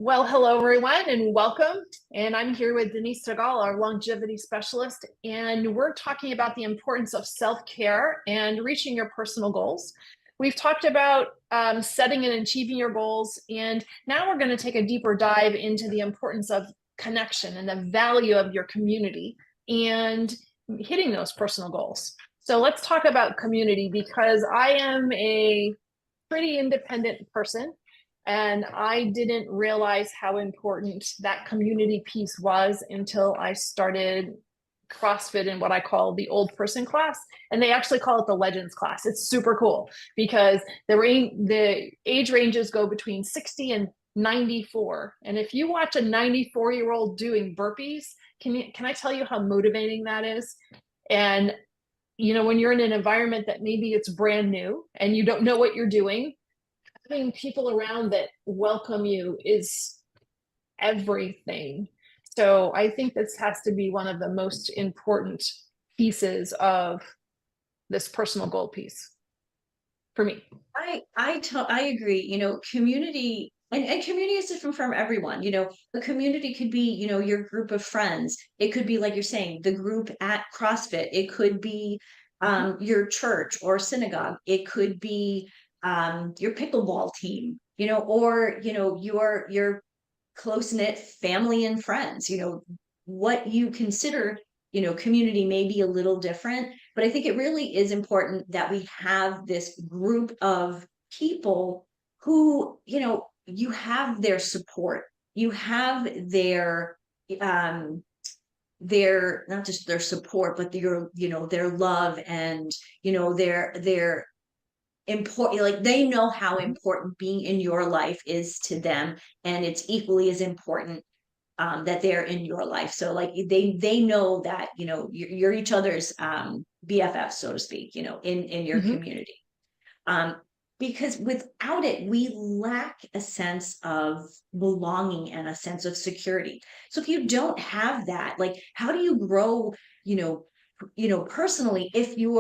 Well, hello everyone and welcome. And I'm here with Denise Stegall, our longevity specialist, and we're talking about the importance of self-care and reaching your personal goals. We've talked about setting and achieving your goals, and now we're going to take a deeper dive into the importance of connection and the value of your community and hitting those personal goals. So let's talk about community, because I am a pretty independent person. And I didn't realize how important that community piece was until I started CrossFit in what I call the old person class. And they actually call it the Legends class. It's super cool because the age ranges go between 60 and 94. And if you watch a 94-year-old doing burpees, can I tell you how motivating that is? And when you're in an environment that maybe it's brand new and you don't know what you're doing, having people around that welcome you is everything. So I think this has to be one of the most important pieces of this personal goal piece for me. I agree. Community and community is different from everyone. A community could be, your group of friends. It could be, like you're saying, the group at CrossFit. It could be your church or synagogue. It could be your pickleball team, or your close-knit family and friends. What you consider community may be a little different, but I think it really is important that we have this group of people who you have their support, you have their not just their support, but their love, and their important, like they know how important being in your life is to them, and it's equally as important that they're in your life. So like they know that you're each other's BFF, so to speak, in your community, because without it we lack a sense of belonging and a sense of security. So if you don't have that, like how do you grow personally, if you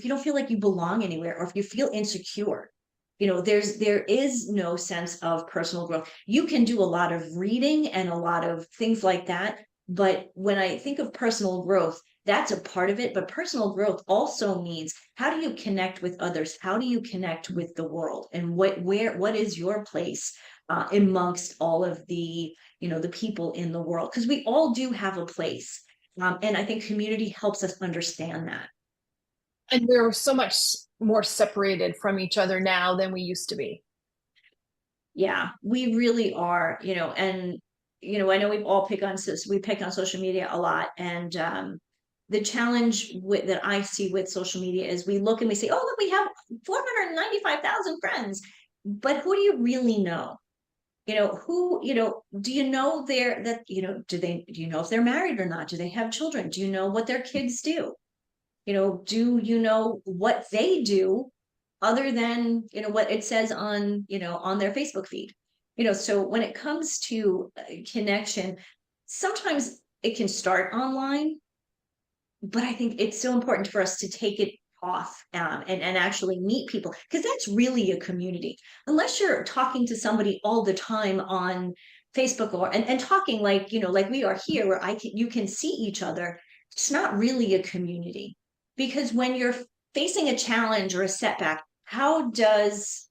don't feel like you belong anywhere, or if you feel insecure, there is no sense of personal growth. You can do a lot of reading and a lot of things like that, but when I think of personal growth, that's a part of it. But personal growth also means, how do you connect with others? How do you connect with the world? And what is your place amongst all of the the people in the world? Because we all do have a place. And I think community helps us understand that. And we're so much more separated from each other now than we used to be. Yeah, we really are, and I know we pick on social media a lot, and the challenge that I see with social media is we look and we say, oh, look, we have 495,000 friends, but who do you really know? Who, do you know do you know if they're married or not? Do they have children? Do you know what their kids do? Do you know what they do other than, what it says on their Facebook feed? So when it comes to connection, sometimes it can start online, but I think it's so important for us to take it off, and actually meet people, because that's really a community. Unless you're talking to somebody all the time on Facebook, and talking like we are here, where you can see each other, it's not really a community. Because when you're facing a challenge or a setback, how does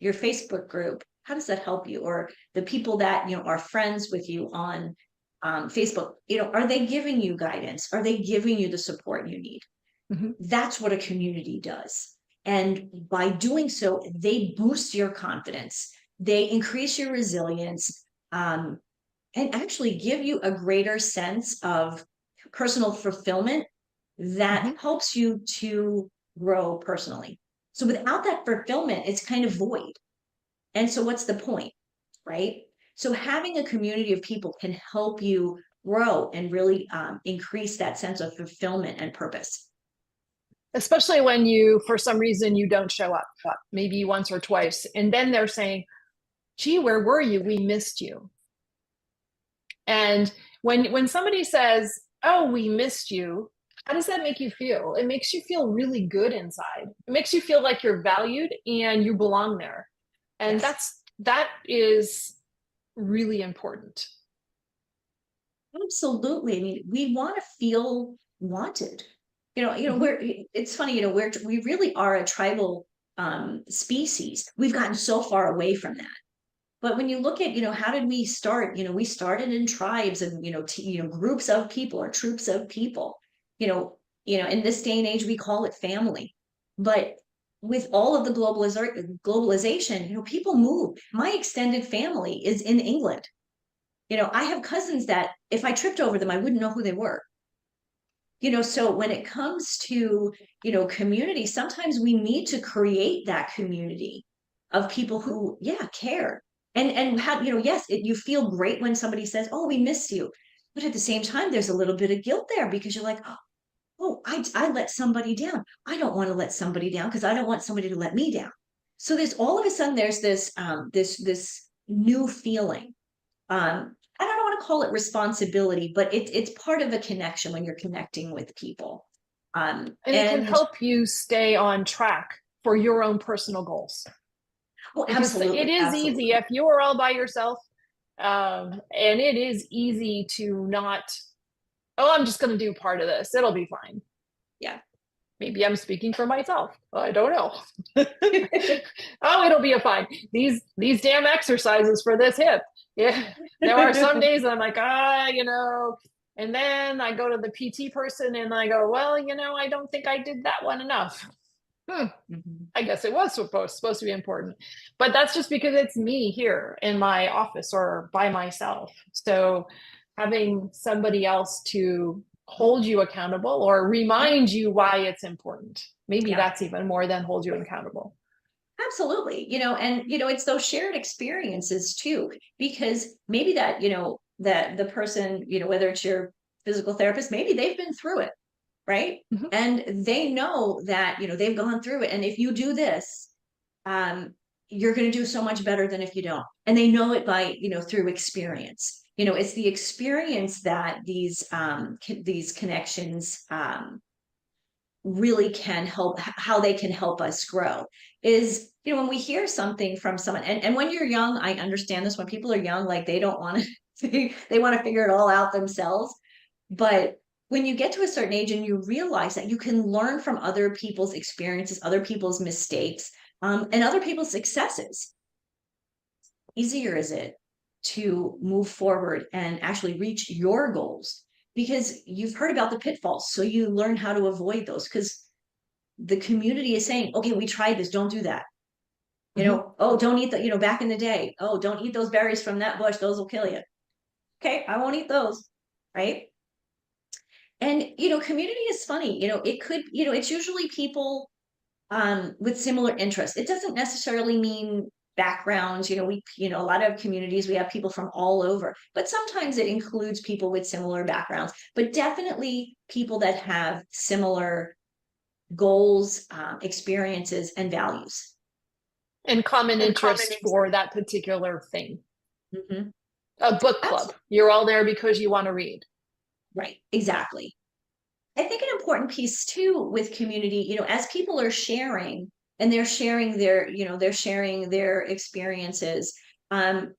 your Facebook group, how does that help you? Or the people that are friends with you on Facebook, are they giving you guidance? Are they giving you the support you need? That's what a community does. And by doing so, they boost your confidence, they increase your resilience, and actually give you a greater sense of personal fulfillment that helps you to grow personally. So without that fulfillment, it's kind of void. And so what's the point, right? So having a community of people can help you grow and really increase that sense of fulfillment and purpose. Especially when for some reason, you don't show up, maybe once or twice. And then they're saying, gee, where were you? We missed you. And when somebody says, oh, we missed you, how does that make you feel? It makes you feel really good inside. It makes you feel like you're valued and you belong there. And Yes. that is really important. Absolutely. I mean, we want to feel wanted. Mhm. It's funny, we really are a tribal species. We've gotten so far away from that. But when you look at, how did we start? We started in tribes and, groups of people or troops of people. In this day and age, we call it family. But with all of the globalization, people move. My extended family is in England. I have cousins that if I tripped over them, I wouldn't know who they were. So when it comes to, community, sometimes we need to create that community of people who, yeah, care. And have, yes, you feel great when somebody says, "Oh, we miss you." But at the same time, there's a little bit of guilt there because you're like, "Oh, I let somebody down. I don't want to let somebody down because I don't want somebody to let me down." So there's all of a sudden there's this new feeling. I don't want to call it responsibility, but it's part of a connection when you're connecting with people. And it can And help you stay on track for your own personal goals. well, Because it absolutely, is easy absolutely. if you are all by yourself, and it is easy to not, oh, I'm just going to do part of this. It'll be fine. Yeah. Maybe I'm speaking for myself. I don't know. Oh, it'll be a fine. These damn exercises for this hip. Yeah, there are some days I'm like, and then I go to the PT person and I go, well, I don't think I did that one enough. Mhm. I guess it was supposed to be important, but that's just because it's me here in my office or by myself. So having somebody else to hold you accountable or Yeah. remind you why it's important. Maybe Yeah. that's even more than hold you accountable. Absolutely. And it's those shared experiences too, because maybe that the person, whether it's your physical therapist, maybe they've been through it, right? Mhm. And they know that, they've gone through it. And if you do this, um, you're going to do so much better than if you don't. And they know it by, through experience. It's the experience that these connections really can help, how they can help us grow is, when we hear something from someone, and when you're young, I understand this. When people are young, like they don't want to, they want to figure it all out themselves. But when you get to a certain age and you realize that you can learn from other people's experiences, other people's mistakes, and other people's successes, easier is it to move forward and actually reach your goals because you've heard about the pitfalls. So you learn how to avoid those because the community is saying, okay, we tried this, don't do that. Mhm. Oh, don't eat the, back in the day, oh, don't eat those berries from that bush, those will kill you. Okay, I won't eat those, right? And community is funny. It could, it's usually people with similar interests. It doesn't necessarily mean backgrounds. A lot of communities, we have people from all over, but sometimes it includes people with similar backgrounds, but definitely people that have similar goals, experiences, and values. And common And common interest for that particular thing. hmm A book club. Absolutely. You're all there because you want to read. Right. Exactly. I think an important piece too with community, as people are sharing and they're sharing their experiences, um,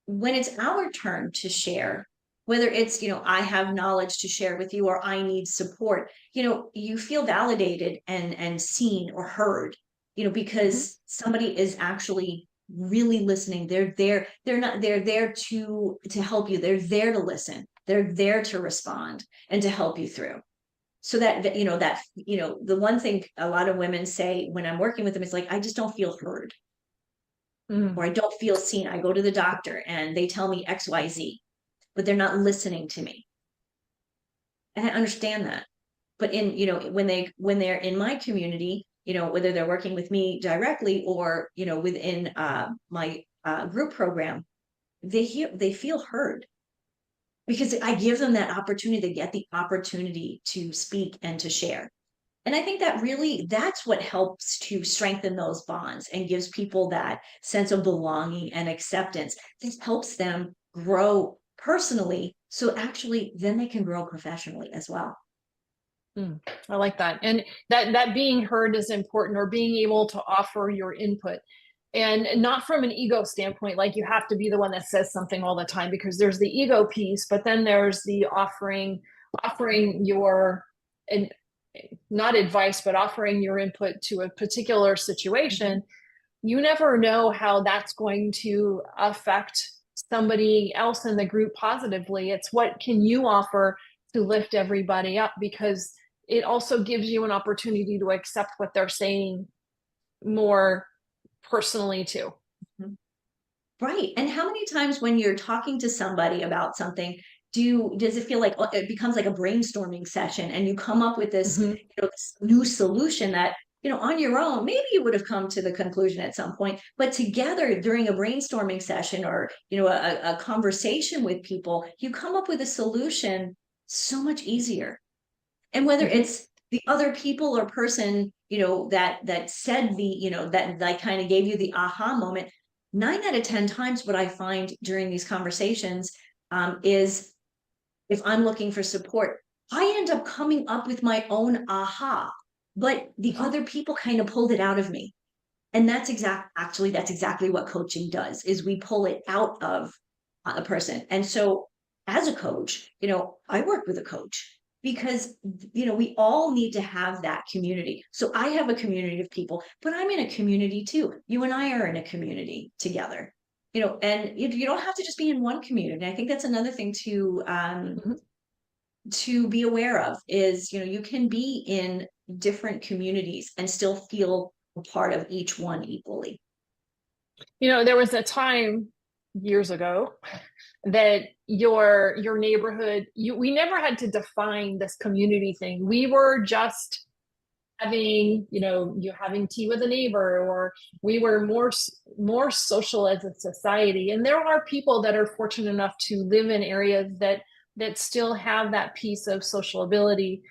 when it's our turn to share, whether it's, I have knowledge to share with you or I need support, you feel validated and seen or heard, Mhm. because somebody is actually really listening. They're there. They're there to help you. They're there to listen. They're there to respond and to help you through. So the one thing a lot of women say when I'm working with them is like, I just don't feel heard Mm. or I don't feel seen. I go to the doctor and they tell me XYZ, but they're not listening to me. And I understand that. But when they're in my community, whether they're working with me directly or, within my group program, they feel heard because I give them that opportunity. They get the opportunity to speak and to share. And I think that's what helps to strengthen those bonds and gives people that sense of belonging and acceptance. This helps them grow personally. So actually, then they can grow professionally as well. Mm. I like that. And that being heard is important, or being able to offer your input. And not from an ego standpoint, like you have to be the one that says something all the time, because there's the ego piece, but then there's the offering your, and not advice, but offering your input to a particular situation. You never know how that's going to affect somebody else in the group positively. It's what can you offer to lift everybody up, because it also gives you an opportunity to accept what they're saying more personally too. Right. And how many times when you're talking to somebody about something, does it feel like it becomes like a brainstorming session and you come up with this, Mm-hmm. this new solution that, on your own, maybe you would have come to the conclusion at some point, but together during a brainstorming session or, a conversation with people, you come up with a solution so much easier. And whether Mm-hmm. it's the other people or person, that said that kind of gave you the aha moment, 9 out of 10 times what I find during these conversations is if I'm looking for support, I end up coming up with my own aha, but the Mm-hmm. other people kind of pulled it out of me. And that's exactly what coaching does, is we pull it out of a person. And so as a coach, I work with a coach because, we all need to have that community. So I have a community of people, but I'm in a community too. You and I are in a community together, and you don't have to just be in one community. I think that's another thing to be aware of is, you can be in different communities and still feel a part of each one equally. There was a time years ago that your neighborhood, we never had to define this community thing. We were just having, you having tea with a neighbor, or we were more social as a society. And there are people that are fortunate enough to live in areas that still have that piece of social ability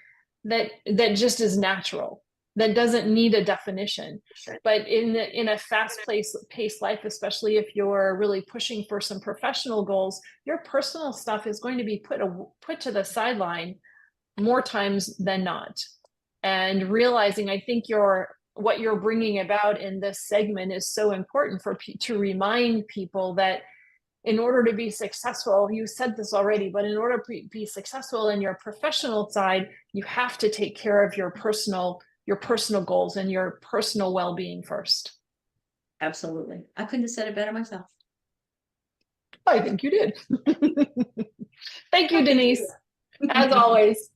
that just is natural, that doesn't need a definition. But in a paced life, especially if you're really pushing for some professional goals, your personal stuff is going to be put to the sideline more times than not. And realizing, I think what you're bringing about in this segment is so important to remind people that in order to be successful, you said this already, but in order to be successful in your professional side, you have to take care of your personal goals and your personal well-being first. Absolutely. I couldn't have said it better myself. I think you did. Thank you, Denise, as always.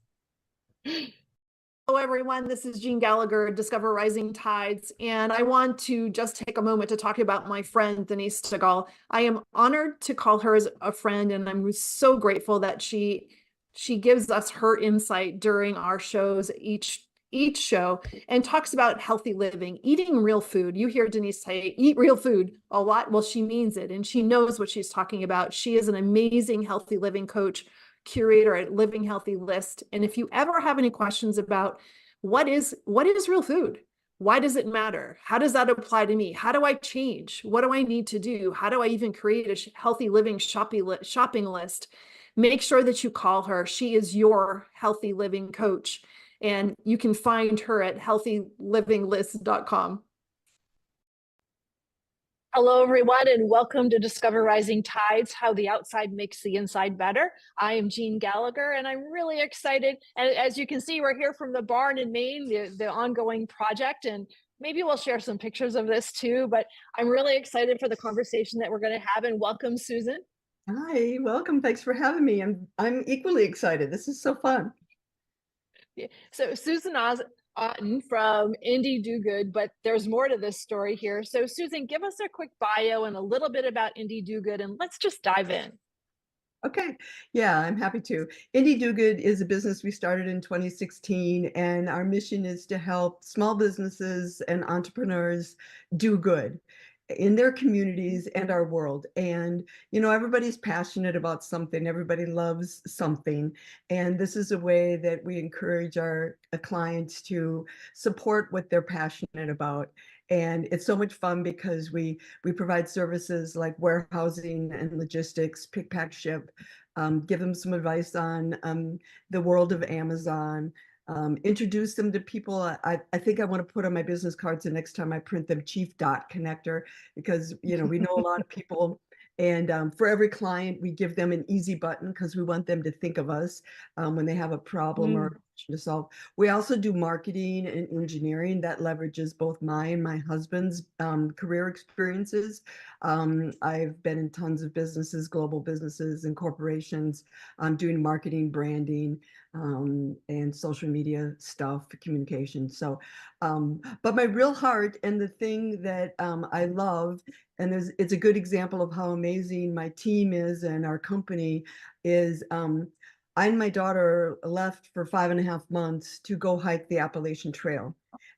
Hello, everyone. This is Jean Gallagher, Discover Rising Tides, and I want to just take a moment to talk about my friend, Denise Stegall. I am honored to call her as a friend, and I'm so grateful that she gives us her insight during our shows, each show, and talks about healthy living, eating real food. You hear Denise say, eat real food a lot. Well, she means it, and she knows what she's talking about. She is an amazing healthy living coach, curator at Living Healthy List. And if you ever have any questions about what is real food, why does it matter, how does that apply to me, how do I change, what do I need to do, how do I even create a healthy living shopping list, make sure that you call her. She is your healthy living coach, and you can find her at healthylivinglist.com. Hello, everyone, and welcome to Discover Rising Tides, How the Outside Makes the Inside Better. I am Jean Gallagher, and I'm really excited. And as you can see, we're here from the barn in Maine, the ongoing project, and maybe we'll share some pictures of this too, but I'm really excited for the conversation that we're going to have, and welcome, Susan. Hi, welcome. Thanks for having me. I'm equally excited. This is so fun. So Susan Otten from Indie Do Good, but there's more to this story here. So Susan, give us a quick bio and a little bit about Indie Do Good, and let's just dive in. Okay, yeah, I'm happy to. Indie Do Good is a business we started in 2016, and our mission is to help small businesses and entrepreneurs do good in their communities and our world. And, everybody's passionate about something. Everybody loves something. And this is a way that we encourage our clients to support what they're passionate about. And it's so much fun because we provide services like warehousing and logistics, pick, pack, ship, give them some advice on the world of Amazon, introduce them to people. I think I want to put on my business cards the next time I print them, Chief Dot Connector, because, you know, we know a lot of people. And for every client, we give them an easy button because we want them to think of us when they have a problem or to solve. We also do marketing and engineering that leverages both my and my husband's career experiences. I've been in tons of businesses, global businesses and corporations, doing marketing, branding, and social media stuff, communication. So, but my real heart and the thing that I love, and it's a good example of how amazing my team is and our company is, I and my daughter left for 5.5 months to go hike the Appalachian Trail.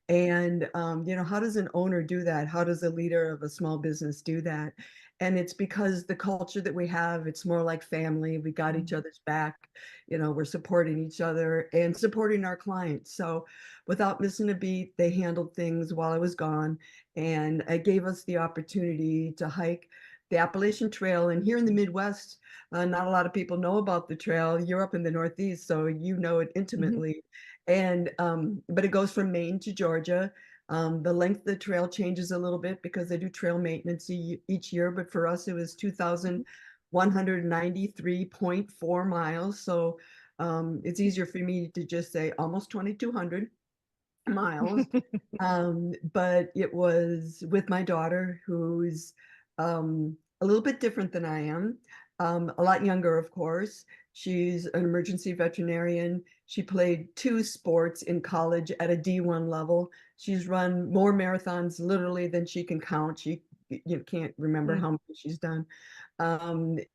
And, you know, how does an owner do that? How does a leader of a small business do that? And it's because the culture that we have, it's more like family. We got each other's back, you know, we're supporting each other and supporting our clients. So without missing a beat, they handled things while I was gone. And it gave us the opportunity to hike the Appalachian Trail. And here in the Midwest, not a lot of people know about the trail. You're up in the Northeast, so you know it intimately. And but it goes from Maine to Georgia. The length of the trail changes a little bit because they do trail maintenance each year, but for us it was 2,193.4 miles. So it's easier for me to just say almost 2,200 miles. But it was with my daughter, who's a little bit different than I am, a lot younger, of course. She's an emergency veterinarian. She played 2 sports in college at a D1 level. She's run more marathons literally than she can count. She, you can't remember how many she's done.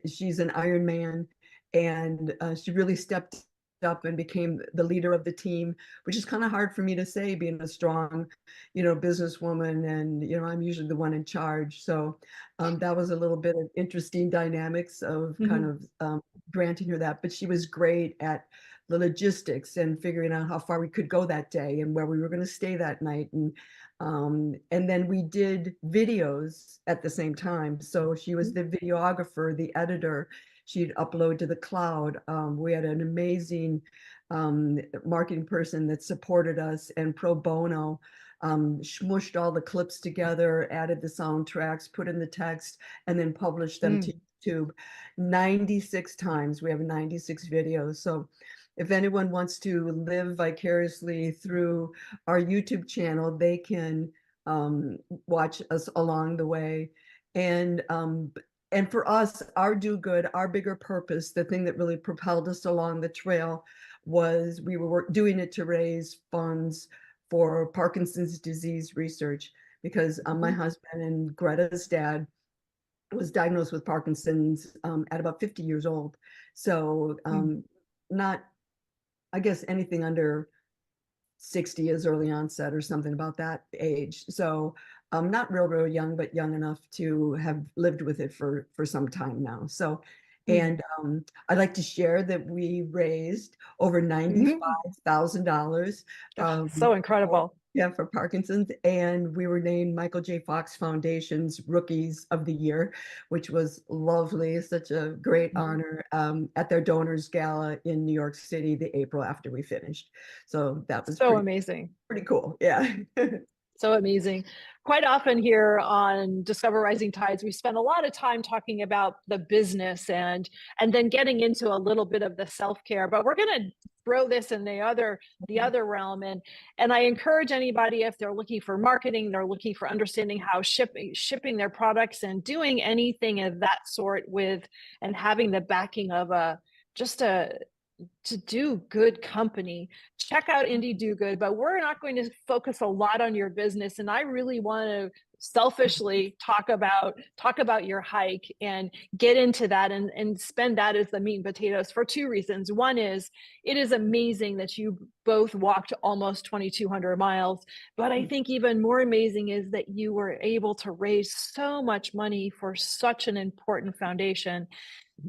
She's an Ironman, and she really stepped up and became the leader of the team, which is kind of hard for me to say, being a strong, you know, businesswoman, and, you know, I'm usually the one in charge. So that was a little bit of interesting dynamics of kind of granting her that, but she was great at the logistics and figuring out how far we could go that day and where we were going to stay that night. And then we did videos at the same time. So she was the videographer, the editor. She'd upload to the cloud. We had an amazing marketing person that supported us, and pro bono smushed all the clips together, added the soundtracks, put in the text, and then published them to YouTube 96 times. We have 96 videos. So if anyone wants to live vicariously through our YouTube channel, they can watch us along the way. And for us, our do good, our bigger purpose, the thing that really propelled us along the trail was we were doing it to raise funds for Parkinson's disease research, because my husband and Greta's dad was diagnosed with Parkinson's at about 50 years old. So not, I guess, anything under 60 is early onset or something about that age. So not real young, but young enough to have lived with it for some time now. So, and I'd like to share that we raised over $95,000. So incredible. Yeah, for Parkinson's. And we were named Michael J. Fox Foundation's Rookies of the Year, which was lovely. Such a great honor at their donors gala in New York City the April after we finished. So that was so amazing. Pretty cool. Yeah. So amazing. Quite often here on Discover Rising Tides, we spend a lot of time talking about the business and then getting into a little bit of the self-care, but we're going to throw this in the other realm. And I encourage anybody, if they're looking for marketing, they're looking for understanding how shipping their products and doing anything of that sort with, and having the backing of to do good company, check out Indie Do Good. But we're not going to focus a lot on your business. And I really want to selfishly talk about your hike and get into that and spend that as the meat and potatoes for 2 reasons. One is, it is amazing that you both walked almost 2,200 miles. But I think even more amazing is that you were able to raise so much money for such an important foundation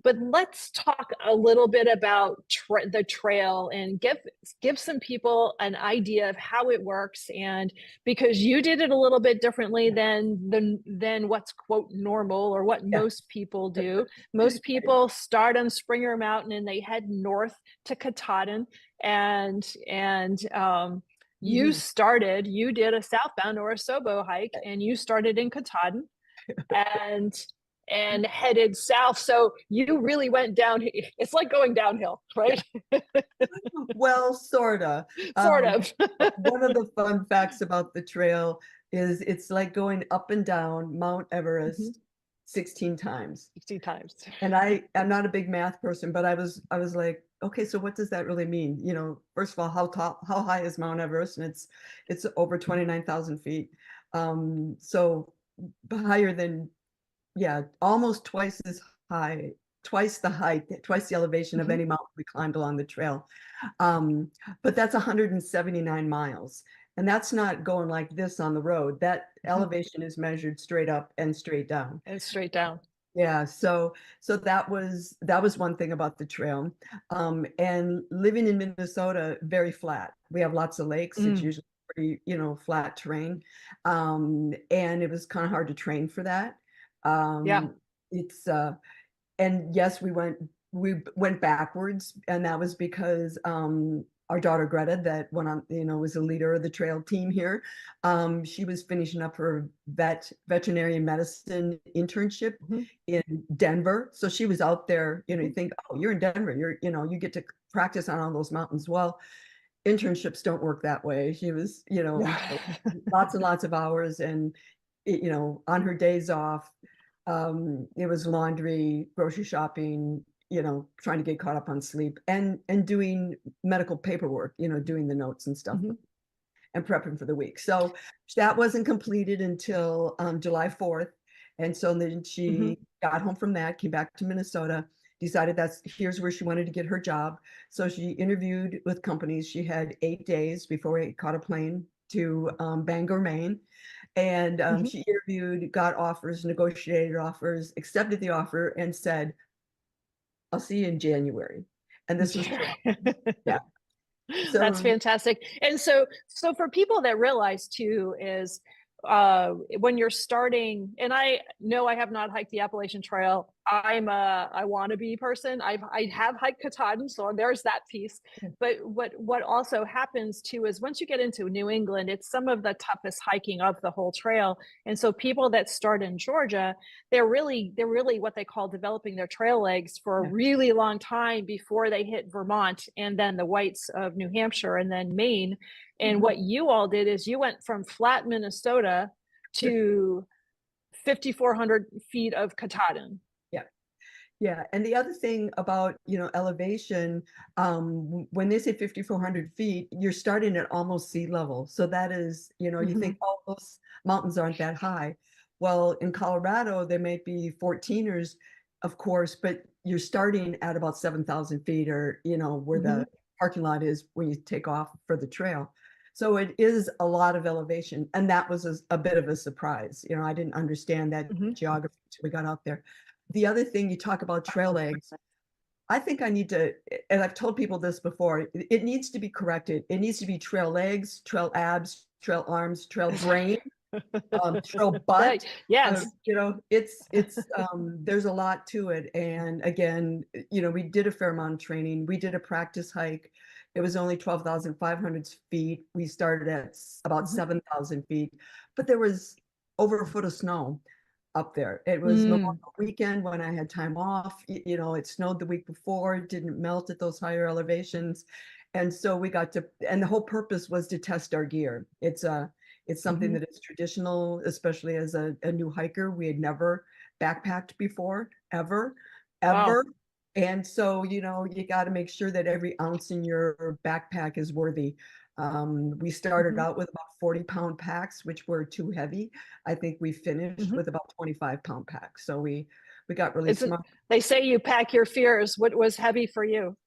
But let's talk a little bit about the trail and give some people an idea of how it works. And because you did it a little bit differently than what's quote normal or what Yeah. most people do. Most people start on Springer Mountain and they head north to Katahdin, and you did a southbound or a Sobo hike, and you started in Katahdin and headed south. So you really went down. It's like going downhill, right? Well, sorta. Sort of. One of the fun facts about the trail is it's like going up and down Mount Everest 16 times. 60 times. And I'm not a big math person, but I was like, okay, so what does that really mean? You know, first of all, how high is Mount Everest? And it's over 29,000 feet. So higher than, yeah, almost twice as high, twice the height, twice the elevation of any mountain we climbed along the trail. But that's 179 miles. And that's not going like this on the road. That elevation is measured straight up and straight down. And straight down. Yeah, so that was one thing about the trail. And living in Minnesota, very flat. We have lots of lakes. It's usually pretty, flat terrain. And it was kind of hard to train for that. Yeah. It's and yes, we went backwards, and that was because our daughter Greta, that went on, was a leader of the trail team here. She was finishing up her veterinary medicine internship in Denver. So she was out there, you think, oh, you're in Denver, you get to practice on all those mountains. Well, internships don't work that way. She was, lots and lots of hours, and on her days off, it was laundry, grocery shopping, trying to get caught up on sleep, and doing medical paperwork, doing the notes and stuff, and prepping for the week. So that wasn't completed until July 4th. And so then she got home from that, came back to Minnesota, decided here's where she wanted to get her job. So she interviewed with companies. She had 8 days before we caught a plane to Bangor, Maine. And she interviewed, got offers, negotiated offers, accepted the offer, and said, I'll see you in January. And this was, yeah. So That's fantastic. And so for people that realize too, is when you're starting, and I know I have not hiked the Appalachian Trail. I'm I wannabe person. I have hiked Katahdin, so there's that piece. But what also happens too is once you get into New England, it's some of the toughest hiking of the whole trail. And so people that start in Georgia, they're really what they call developing their trail legs for a really long time before they hit Vermont, and then the whites of New Hampshire, and then Maine. And what you all did is you went from flat Minnesota to 5,400 feet of Katahdin. Yeah. And the other thing about, elevation, when they say 5,400 feet, you're starting at almost sea level. So that is, you think, oh, those mountains aren't that high. Well, in Colorado, they may be 14ers, of course, but you're starting at about 7,000 feet, or, where the parking lot is when you take off for the trail. So it is a lot of elevation. And that was a bit of a surprise. I didn't understand that geography until we got out there. The other thing, you talk about trail legs. I think I need to, and I've told people this before, it needs to be corrected. It needs to be trail legs, trail abs, trail arms, trail brain, trail butt. Yes. It's there's a lot to it. And again, we did a fair amount of training. We did a practice hike. It was only 12,500 feet. We started at about 7,000 feet, but there was over a foot of snow up there. It was Memorial Weekend when I had time off. It snowed the week before, it didn't melt at those higher elevations. And so we got to, and the whole purpose was to test our gear. It's something that is traditional, especially as a new hiker. We had never backpacked before, ever. Wow. And so, you got to make sure that every ounce in your backpack is worthy. We started out with about 40-pound packs, which were too heavy. I think we finished with about 25-pound packs. So we got really smart. They say you pack your fears. What was heavy for you?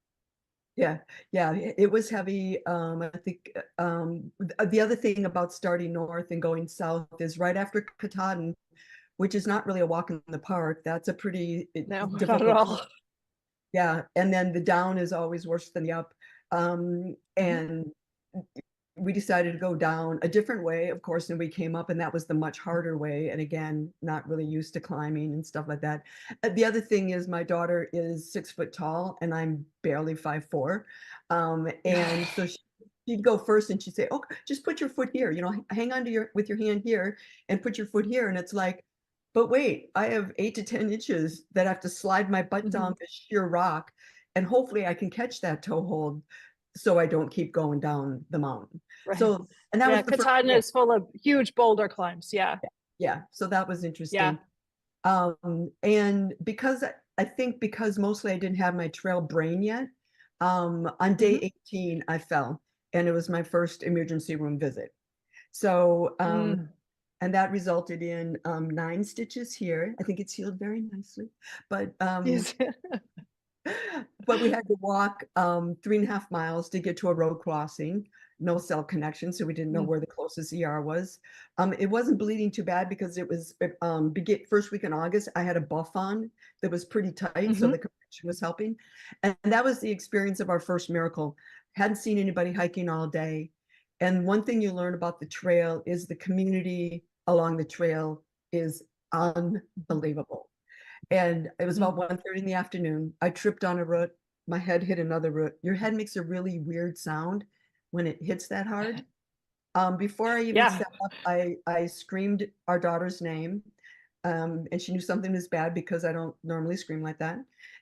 Yeah, it was heavy. I think the other thing about starting north and going south is right after Katahdin, which is not really a walk in the park. That's a pretty No, not at difficult. all. Yeah, and then the down is always worse than the up. And we decided to go down a different way, of course, and we came up, and that was the much harder way. And again, not really used to climbing and stuff like that. The other thing is my daughter is 6 foot tall and I'm barely 5'4". And so she'd go first and she'd say, oh, just put your foot here, you know, hang on to with your hand here and put your foot here. And it's like, but wait, I have 8 to 10 inches that I have to slide my butt down this sheer rock. And hopefully I can catch that toe hold so I don't keep going down the mountain. Right. So, and that was the Katahdin is full of huge boulder climbs. Yeah. Yeah. So that was interesting. Yeah. And I think because mostly I didn't have my trail brain yet, on day 18, I fell, and it was my first emergency room visit. So, and that resulted in 9 stitches here. I think it's healed very nicely, but but we had to walk 3.5 miles to get to a road crossing, no cell connection, so we didn't know where the closest ER was. It wasn't bleeding too bad because it was first week in August. I had a buff on that was pretty tight, so the compression was helping. And that was the experience of our first miracle. Hadn't seen anybody hiking all day. And one thing you learn about the trail is the community along the trail is unbelievable. And it was about 1:30 in the afternoon. I tripped on a root. My head hit another root. Your head makes a really weird sound when it hits that hard. Before I even set up, I screamed our daughter's name. And she knew something was bad because I don't normally scream like that.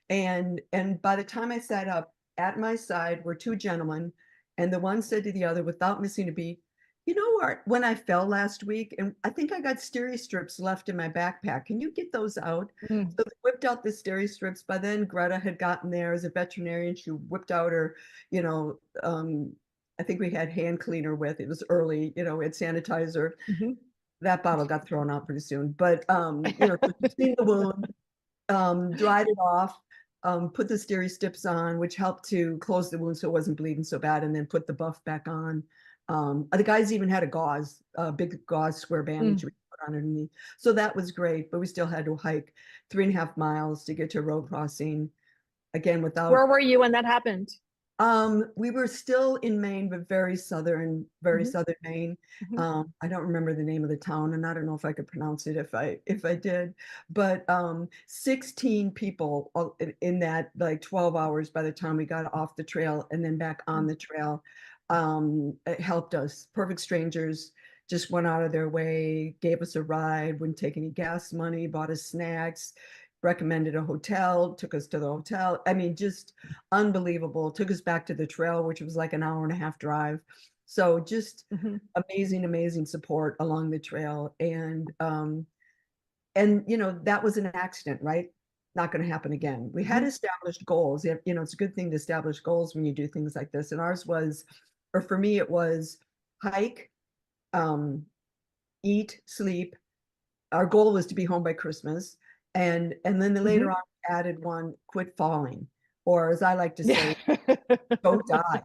And by the time I sat up, at my side were 2 gentlemen. And the one said to the other, without missing a beat, you know, when I fell last week, and I think I got steri strips left in my backpack. Can you get those out? So they whipped out the steri strips. By then, Greta had gotten there as a veterinarian. She whipped out her, you know, I think we had hand cleaner with. It was early, you know, we had sanitizer. That bottle got thrown out pretty soon. But, you know, seen the wound, dried it off, put the steri strips on, which helped to close the wound so it wasn't bleeding so bad, and then put the buff back on. The guys even had a big gauze square bandage we put on underneath. So that was great, but we still had to hike 3.5 miles to get to a road crossing. Again, without. Where were you when that happened? We were still in Maine, but very southern Maine. I don't remember the name of the town, and I don't know if I could pronounce it if I did. But 16 people in that like 12 hours by the time we got off the trail and then back on the trail. It helped us. Perfect strangers, just went out of their way, gave us a ride, wouldn't take any gas money, bought us snacks, recommended a hotel, took us to the hotel. I mean, just unbelievable. Took us back to the trail, which was like an 1.5-hour drive. So just amazing support along the trail. And you know, that was an accident, right? Not going to happen again. We had established goals. You know, it's a good thing to establish goals when you do things like this. And ours was, or for me, it was hike, eat, sleep. Our goal was to be home by Christmas. And then later on added one, quit falling, or as I like to say, don't die.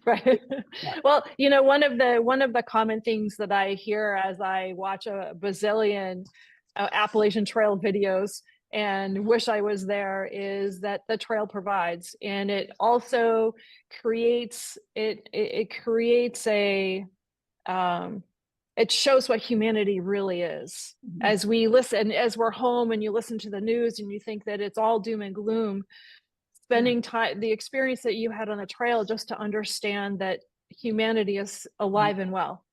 Right. Yeah. Well, you know, one of the common things that I hear as I watch a bazillion Appalachian Trail videos and wish I was there is that the trail provides, and it also creates it creates a it shows what humanity really is. As we listen, as we're home and you listen to the news and you think that it's all doom and gloom, spending time, the experience that you had on the trail, just to understand that humanity is alive and well.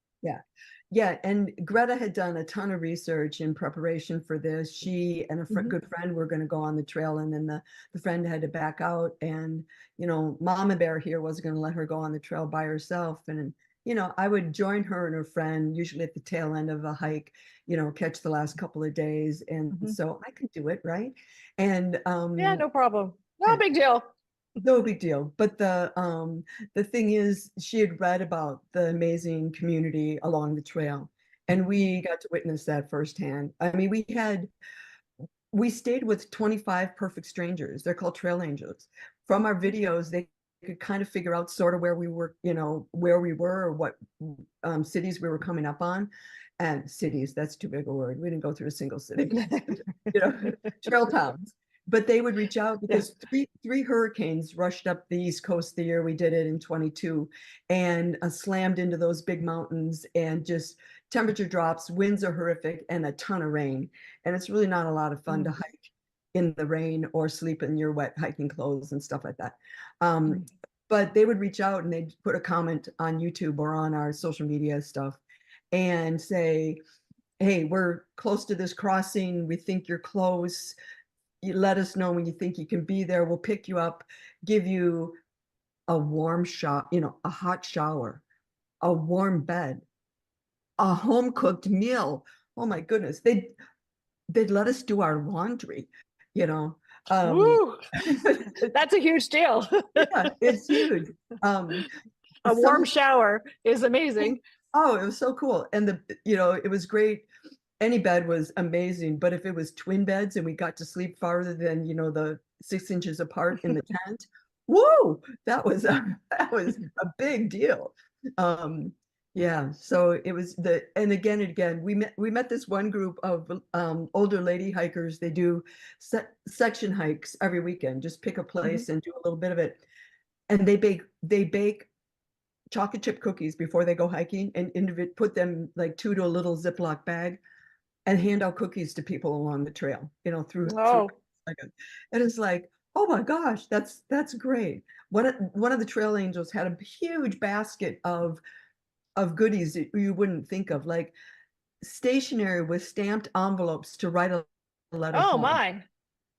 Yeah, and Greta had done a ton of research in preparation for this. She and a good friend were going to go on the trail, and then the friend had to back out. And, you know, Mama Bear here wasn't going to let her go on the trail by herself. And, you know, I would join her and her friend, usually at the tail end of a hike, you know, catch the last couple of days. And so I could do it, right? And yeah, no problem. No big deal. No big deal. But the thing is, she had read about the amazing community along the trail, and we got to witness that firsthand. I mean, we stayed with 25 perfect strangers. They're called trail angels. From our videos, they could kind of figure out sort of where we were, you know, where we were or what cities we were coming up on. and cities, that's too big a word. We didn't go through a single city, trail towns. But they would reach out because three hurricanes rushed up the East Coast the year we did it in 22 and slammed into those big mountains, and just temperature drops, winds are horrific, and a ton of rain. And it's really not a lot of fun to hike in the rain or sleep in your wet hiking clothes and stuff like that. But they would reach out and they'd put a comment on YouTube or on our social media stuff and say, hey, we're close to this crossing. We think you're close. You let us know when you think you can be there. We'll pick you up, give you a warm shower, a hot shower, a warm bed, a home cooked meal. Oh my goodness. They'd let us do our laundry, Woo! That's a huge deal. Yeah, it's huge. A warm shower is amazing. Oh, it was so cool. And it was great. Any bed was amazing, but if it was twin beds and we got to sleep farther than, the 6 inches apart in the tent, whoa, that was a big deal. Yeah, so it was and again, we met this one group of older lady hikers. They do section hikes every weekend, just pick a place and do a little bit of it. And they bake chocolate chip cookies before they go hiking, and put them like 2 to a little Ziploc bag, and hand out cookies to people along the trail, through. And it's like, oh my gosh, that's great. One of the trail angels had a huge basket of goodies that you wouldn't think of, like stationery with stamped envelopes to write a letter. Oh home. my.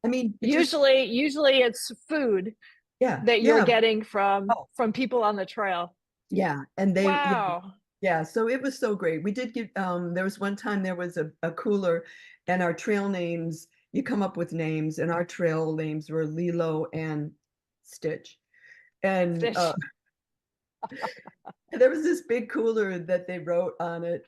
I mean, usually it's food that you're getting from people on the trail. Yeah. And they, wow. Yeah, so it was so great. We did get, there was one time there was a cooler, and our trail names, you come up with names, and our trail names were Lilo and Stitch. And there was this big cooler that they wrote on it,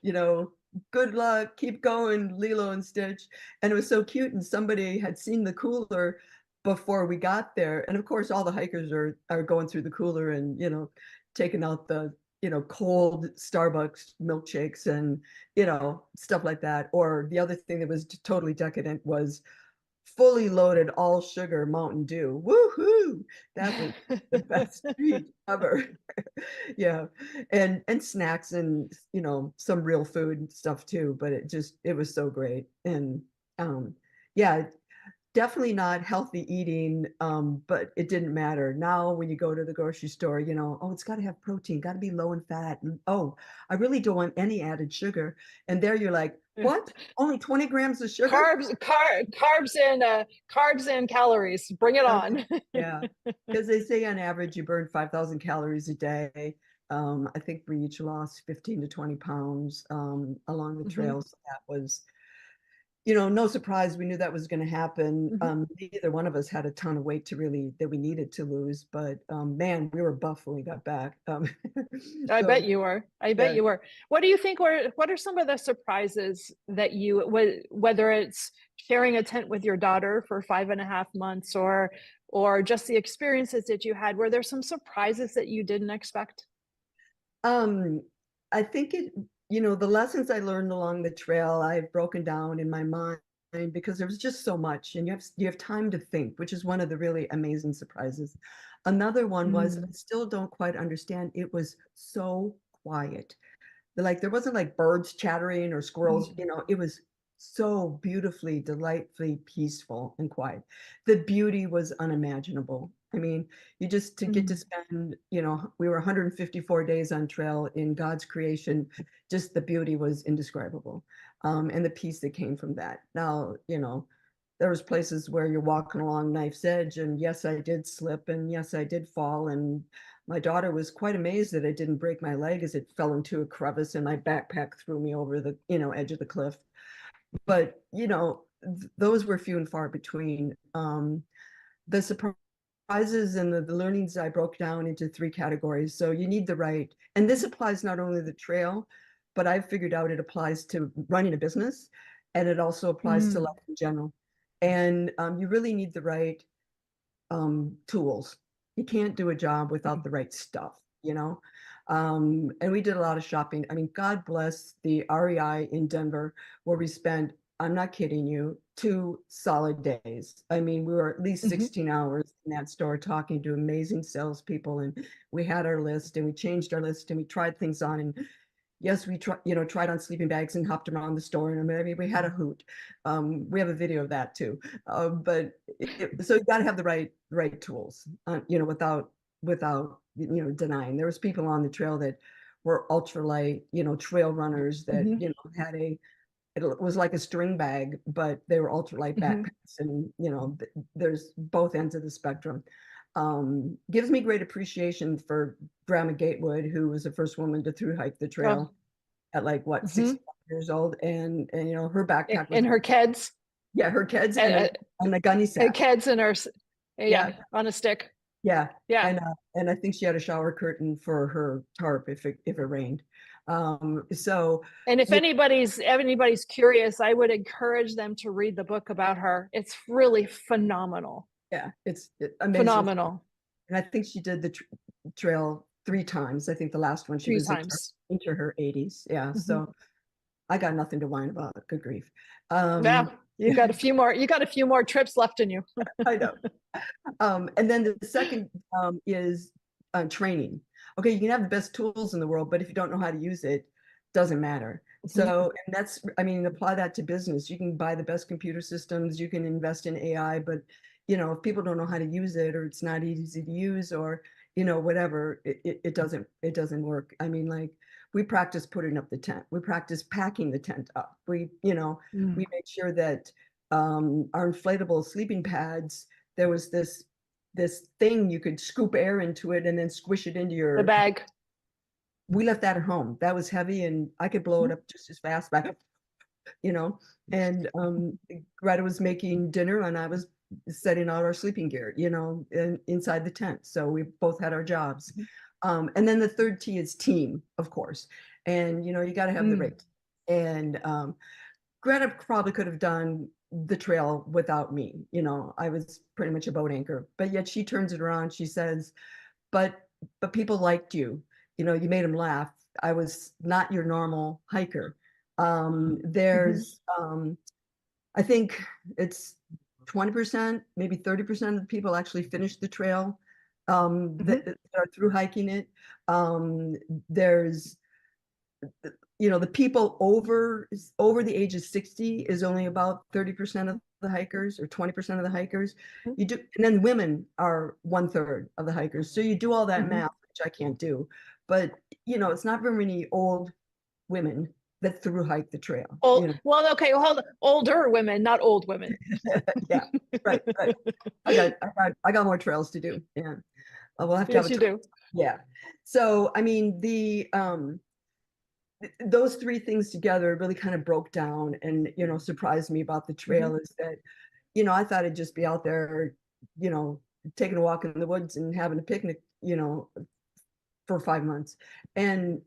good luck, keep going, Lilo and Stitch. And it was so cute. And somebody had seen the cooler before we got there. And of course, all the hikers are going through the cooler and, taking out the, cold Starbucks milkshakes and, stuff like that. Or the other thing that was totally decadent was fully loaded all sugar Mountain Dew. Woohoo! That was the best treat ever. Yeah. And snacks and, some real food and stuff too. But it was so great. And yeah, definitely not healthy eating, but it didn't matter. Now, when you go to the grocery store, it's got to have protein, got to be low in fat. And, I really don't want any added sugar. And there you're like, what? Only 20 grams of sugar? Carbs and calories. Bring it on. Yeah, because they say on average you burn 5,000 calories a day. I think we each lost 15 to 20 pounds along the trail. So that was, no surprise. We knew that was going to happen. Neither one of us had a ton of weight that we needed to lose, but man, we were buff when we got back. I bet you were. Bet you were. What do you think what are some of the surprises that whether it's sharing a tent with your daughter for 5.5 months or just the experiences that you had, were there some surprises that you didn't expect? I think the lessons I learned along the trail, I've broken down in my mind because there was just so much, and you have time to think, which is one of the really amazing surprises. Another one was, I still don't quite understand. It was so quiet. Like there wasn't like birds chattering or squirrels, it was so beautifully, delightfully peaceful and quiet. The beauty was unimaginable. I mean, you just to get to spend, we were 154 days on trail in God's creation. Just the beauty was indescribable. And the peace that came from that. Now, there was places where you're walking along knife's edge, and yes, I did slip, and yes, I did fall. And my daughter was quite amazed that I didn't break my leg as it fell into a crevice and my backpack threw me over the, edge of the cliff. But, those were few and far between. The surprises and the learnings I broke down into 3 categories. So you need the right, and this applies not only to the trail, but I've figured out it applies to running a business, and it also applies to life in general. And you really need the right tools. You can't do a job without the right stuff, And we did a lot of shopping. I mean, God bless the REI in Denver, where we spent, I'm not kidding you, 2 solid days. I mean, we were at least 16 hours in that store talking to amazing salespeople, and we had our list and we changed our list and we tried things on. And yes, we tried on sleeping bags and hopped around the store. And I mean, we had a hoot. We have a video of that too. But so you got to have the right tools, without denying. There was people on the trail that were ultralight, trail runners that had it was like a string bag, but they were ultralight backpacks, and there's both ends of the spectrum. Gives me great appreciation for Grandma Gatewood, who was the first woman to through hike the trail at like what 65 years old, and her backpack was, and her kids. Yeah, her kids and a gunny sack. Kids and her on a stick. Yeah. Yeah. And I think she had a shower curtain for her tarp if it rained. And if anybody's curious, I would encourage them to read the book about her. It's really phenomenal. Yeah, it's amazing. Phenomenal. And I think she did the trail 3 times. I think the last one she was into her 80s. Yeah. So I got nothing to whine about. Good grief. Yeah. You got a few more trips left in you. I know. And then the second is training. Okay, you can have the best tools in the world, but if you don't know how to use it, doesn't matter. So, and that's, I mean, apply that to business. You can buy the best computer systems, you can invest in AI, but if people don't know how to use it, or it's not easy to use, or whatever, it doesn't work. I mean, like, we practice putting up the tent. We practice packing the tent up. We made sure that our inflatable sleeping pads, there was this thing you could scoop air into it and then squish it into the bag. We left that at home. That was heavy, and I could blow it up just as fast back, and Greta was making dinner and I was setting out our sleeping gear, inside the tent. So we both had our jobs. And then the third T is team, of course. And, you got to have the right team. And Greta probably could have done the trail without me. I was pretty much a boat anchor, but yet she turns it around. She says, but people liked you. You made them laugh. I was not your normal hiker. There's, I think it's 20%, maybe 30% of the people actually finished the trail that are through hiking it. There's, the people over the age of 60 is only about 30% of the hikers, or 20% of the hikers. And then women are 1/3 of the hikers. So you do all that math, which I can't do, but it's not very many old women that through hike the trail. Well, okay, hold on. Older women, not old women. Yeah, right. I got more trails to do. Yeah, we'll have to have a do. Yeah. So I mean, those 3 things together really kind of broke down and surprised me about the trail, is that I thought it'd just be out there, taking a walk in the woods and having a picnic, for 5 months. And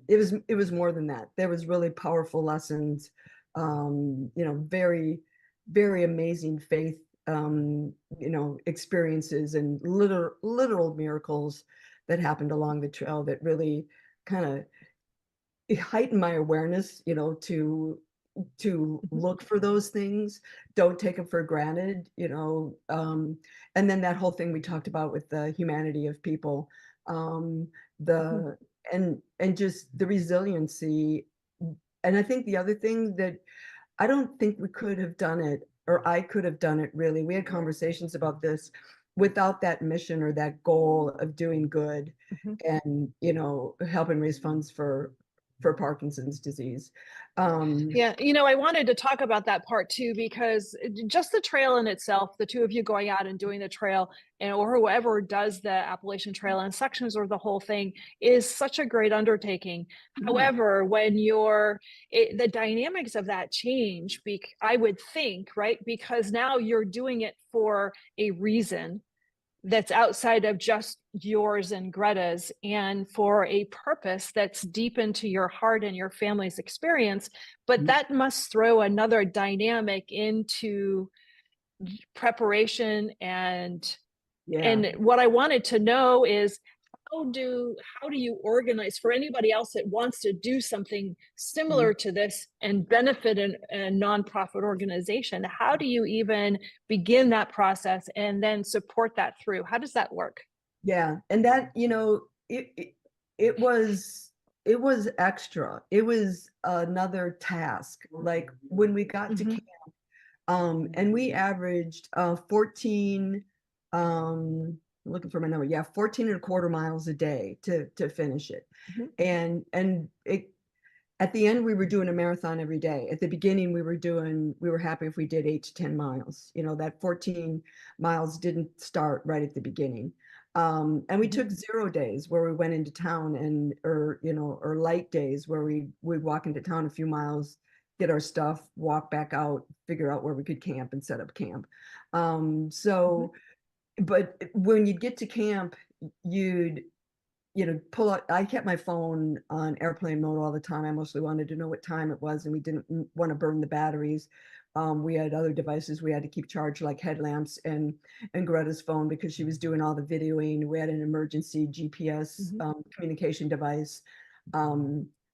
it was more than that. There was really powerful lessons, very, very amazing faith, experiences, and literal miracles that happened along the trail that really kind of heightened my awareness, to look for those things. Don't take them for granted, and then that whole thing we talked about with the humanity of people, and just the resiliency. And I think the other thing that I don't think we could have done it, or I could have done it, really, we had conversations about this, without that mission or that goal of doing good and helping raise funds for Parkinson's disease. Yeah, I wanted to talk about that part too, because just the trail in itself, the 2 of you going out and doing the trail, or whoever does the Appalachian Trail and sections or the whole thing, is such a great undertaking. However, when the dynamics of that change, I would think, right? Because now you're doing it for a reason that's outside of just yours and Greta's, and for a purpose that's deep into your heart and your family's experience. But that must throw another dynamic into preparation. And what I wanted to know is, how do you organize for anybody else that wants to do something similar to this and benefit a nonprofit organization? How do you even begin that process and then support that through? How does that work? Yeah, and that, it was extra. It was another task. Like when we got to camp, and we averaged 14, looking for my number, yeah, 14 and a quarter miles a day to finish it. And it, at the end, we were doing a marathon every day. At the beginning, we were happy if we did 8 to 10 miles. That 14 miles didn't start right at the beginning. And we took 0 days where we went into town or light days where we'd walk into town a few miles, get our stuff, walk back out, figure out where we could camp and set up camp. But when you'd get to camp, you'd pull out. I kept my phone on airplane mode all the time. I mostly wanted to know what time it was, and we didn't want to burn the batteries. We had other devices we had to keep charged, like headlamps and Greta's phone, because she was doing all the videoing. We had an emergency GPS communication device.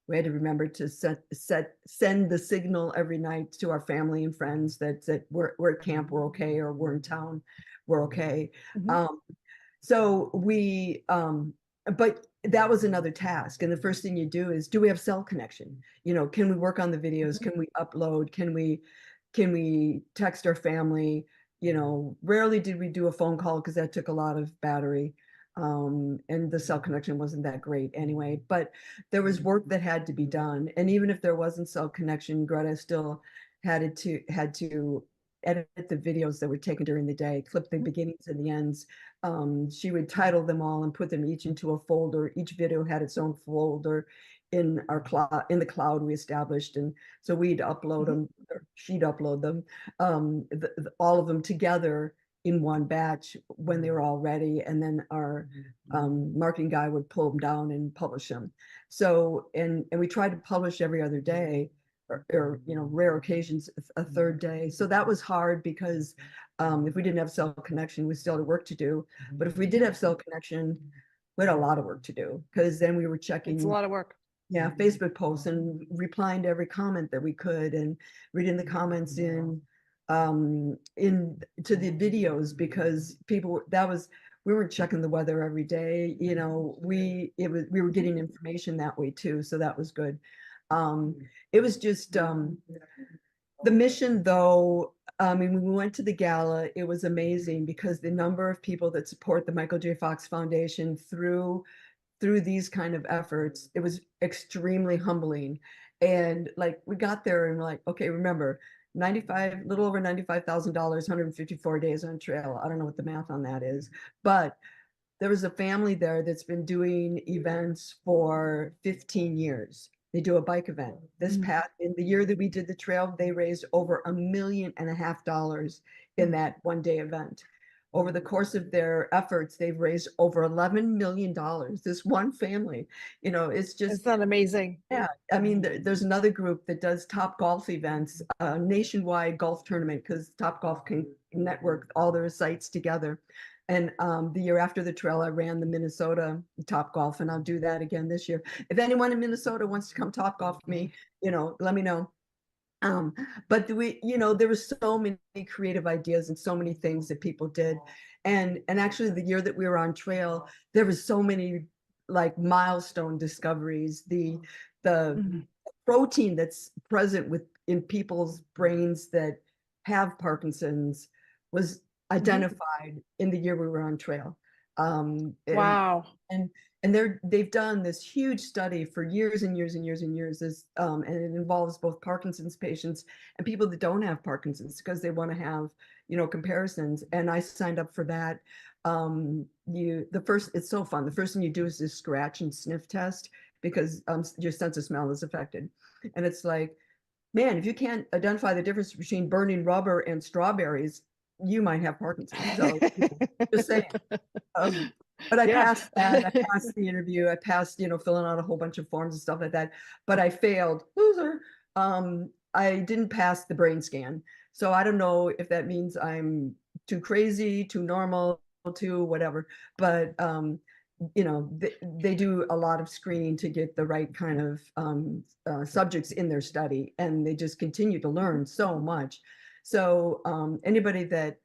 We had to remember to send the signal every night to our family and friends that we're at camp, we're okay, or we're in town, we're okay. So we, but that was another task. And the first thing you do is, do we have cell connection? Can we work on the videos? Can we upload? Can we text our family? Rarely did we do a phone call because that took a lot of battery. And the cell connection wasn't that great anyway, but there was work that had to be done. And even if there wasn't cell connection, Greta still had to edit the videos that were taken during the day, clip the beginnings and the ends. She would title them all and put them each into a folder. Each video had its own folder in our cloud, in the cloud we established. And so we'd upload them, or she'd upload them, all of them together in one batch when they were all ready. And then our marketing guy would pull them down and publish them. So, and we tried to publish every other day, or rare occasions a third day. So that was hard because if we didn't have cell connection, we still had work to do. But if we did have cell connection, we had a lot of work to do, because then we were checking. It's a lot of work. Yeah, Facebook posts and replying to every comment that we could, and reading the comments in to the videos, because people, we were checking the weather every day. We were getting information that way too. So that was good. It was just the mission, though. When we went to the gala, it was amazing because the number of people that support the Michael J. Fox Foundation through these kind of efforts, it was extremely humbling. And like, we got there and like, okay, remember, little over $95,000, 154 days on trail. I don't know what the math on that is, but there was a family there that's been doing events for 15 years. They do a bike event. In the year that we did the trail, they raised over $1.5 million in that one-day event. Over the course of their efforts, they've raised over $11 million. This one family, it's just, Isn't that amazing? Yeah. There's another group that does Top Golf events, a nationwide golf tournament, because Top Golf can network all their sites together. And the year after the trail, I ran the Minnesota Top Golf, and I'll do that again this year. If anyone in Minnesota wants to come Top Golf with me, let me know. But there were so many creative ideas and so many things that people did. And actually the year that we were on trail, there was so many like milestone discoveries. The protein that's present in people's brains that have Parkinson's was identified in the year we were on trail. Wow. And they've done this huge study for years and years and years and years. And it involves both Parkinson's patients and people that don't have Parkinson's, because they want to have, comparisons. And I signed up for that. It's so fun. The first thing you do is this scratch and sniff test, because your sense of smell is affected. And it's like, man, if you can't identify the difference between burning rubber and strawberries, you might have Parkinson's. So just saying. But I passed that. I passed the interview. I passed, filling out a whole bunch of forms and stuff like that. But I failed. Loser. I didn't pass the brain scan. So I don't know if that means I'm too crazy, too normal, too whatever. But you know, they do a lot of screening to get the right kind of subjects in their study, and they just continue to learn so much. So anybody that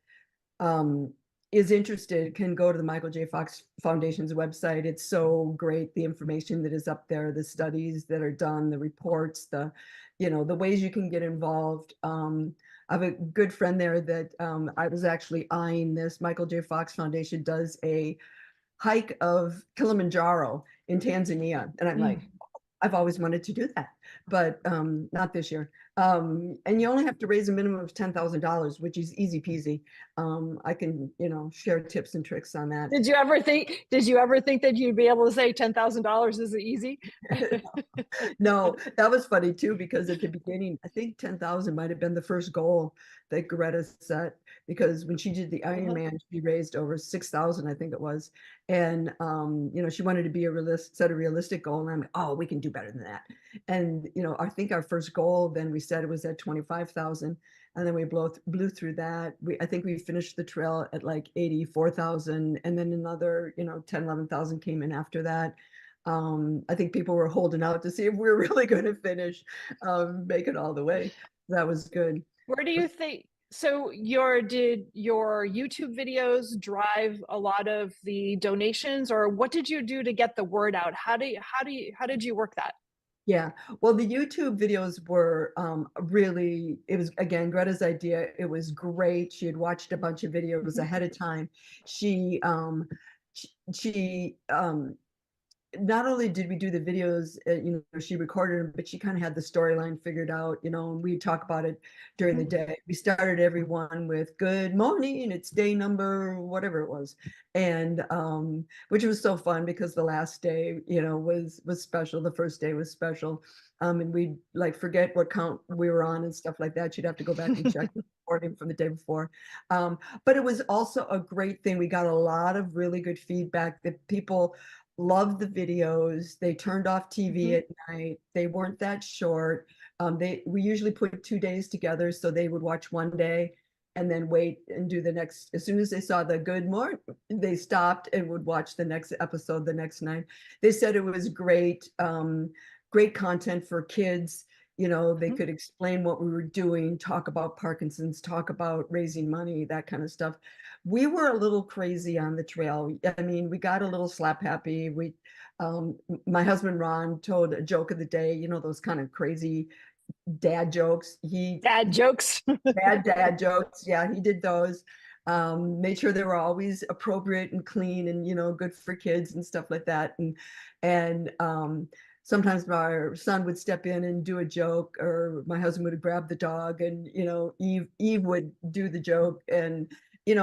is interested can go to the Michael J. Fox Foundation's website. It's so great, the information that is up there, the studies that are done, the reports, the ways you can get involved. I have a good friend there that I was actually eyeing this. Michael J. Fox Foundation does a hike of Kilimanjaro in Tanzania. And I'm like, I've always wanted to do that, but not this year. And you only have to raise a minimum of $10,000, which is easy peasy. I can, share tips and tricks on that. Did you ever think that you'd be able to say $10,000 is easy? No, that was funny too, because at the beginning, I think 10,000 might have been the first goal that Greta set, because when she did the Ironman, she raised over 6,000, I think it was. And, she wanted to be set a realistic goal. And I'm like, oh, we can do better than that. And, I think our first goal, then we said it was at 25,000. And then we blew through that. I think we finished the trail at like 84,000. And then another, 10, 11,000 came in after that. I think people were holding out to see if we were really going to finish, make it all the way. That was good. Where do you think, so did your YouTube videos drive a lot of the donations, or what did you do to get the word out? How did you work that? Yeah, well, the YouTube videos were really, it was, again, Greta's idea. It was great. She had watched a bunch of videos ahead of time. She not only did we do the videos, she recorded them, but she kind of had the storyline figured out, and we talk about it during the day. We started everyone with good morning, it's day number, whatever it was. And which was so fun, because the last day, was special. The first day was special. And we'd like forget what count we were on and stuff like that. You'd have to go back and check the recording from the day before. But it was also a great thing. We got a lot of really good feedback that people loved the videos. They turned off TV at night. They weren't that short. We usually put 2 days together, so they would watch one day and then wait and do the next. As soon as they saw the good morning, they stopped and would watch the next episode the next night. They said it was great, great content for kids. They could explain what we were doing, talk about Parkinson's, talk about raising money, that kind of stuff. We were a little crazy on the trail. I mean, we got a little slap happy. My husband, Ron, told a joke of the day, those kind of crazy dad jokes. Dad jokes. Dad jokes. Yeah, he did those. Made sure they were always appropriate and clean and, good for kids and stuff like that. And sometimes our son would step in and do a joke, or my husband would grab the dog, and, Eve would do the joke. And,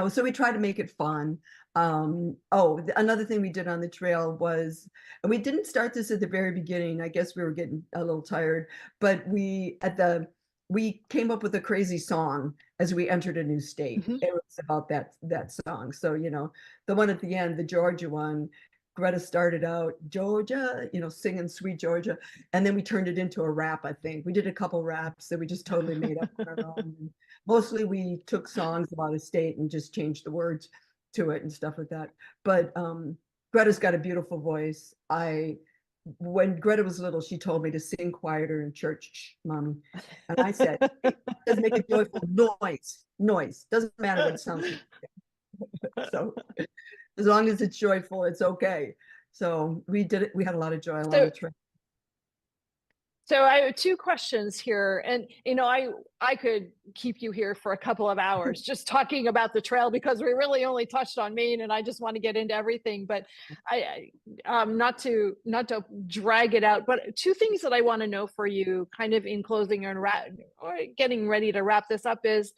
so we tried to make it fun. Another thing we did on the trail was, and we didn't start this at the very beginning. I guess we were getting a little tired, but we came up with a crazy song as we entered a new state. It was about that song. So, the one at the end, the Georgia one, Greta started out, Georgia, singing Sweet Georgia. And then we turned it into a rap, I think. We did a couple raps that we just totally made up on our own. Mostly we took songs about a state and just changed the words to it and stuff like that. But Greta's got a beautiful voice. When Greta was little, she told me to sing quieter in church, Shh, Mommy. And I said, it doesn't make a joyful noise. Doesn't matter what it sounds like. So as long as it's joyful, it's okay. So we did it. We had a lot of joy along the trip. So I have two questions here, and I could keep you here for a couple of hours just talking about the trail, because we really only touched on Maine, and I just want to get into everything. But I not to drag it out, but two things that I want to know for you, kind of in closing or getting ready to wrap this up, is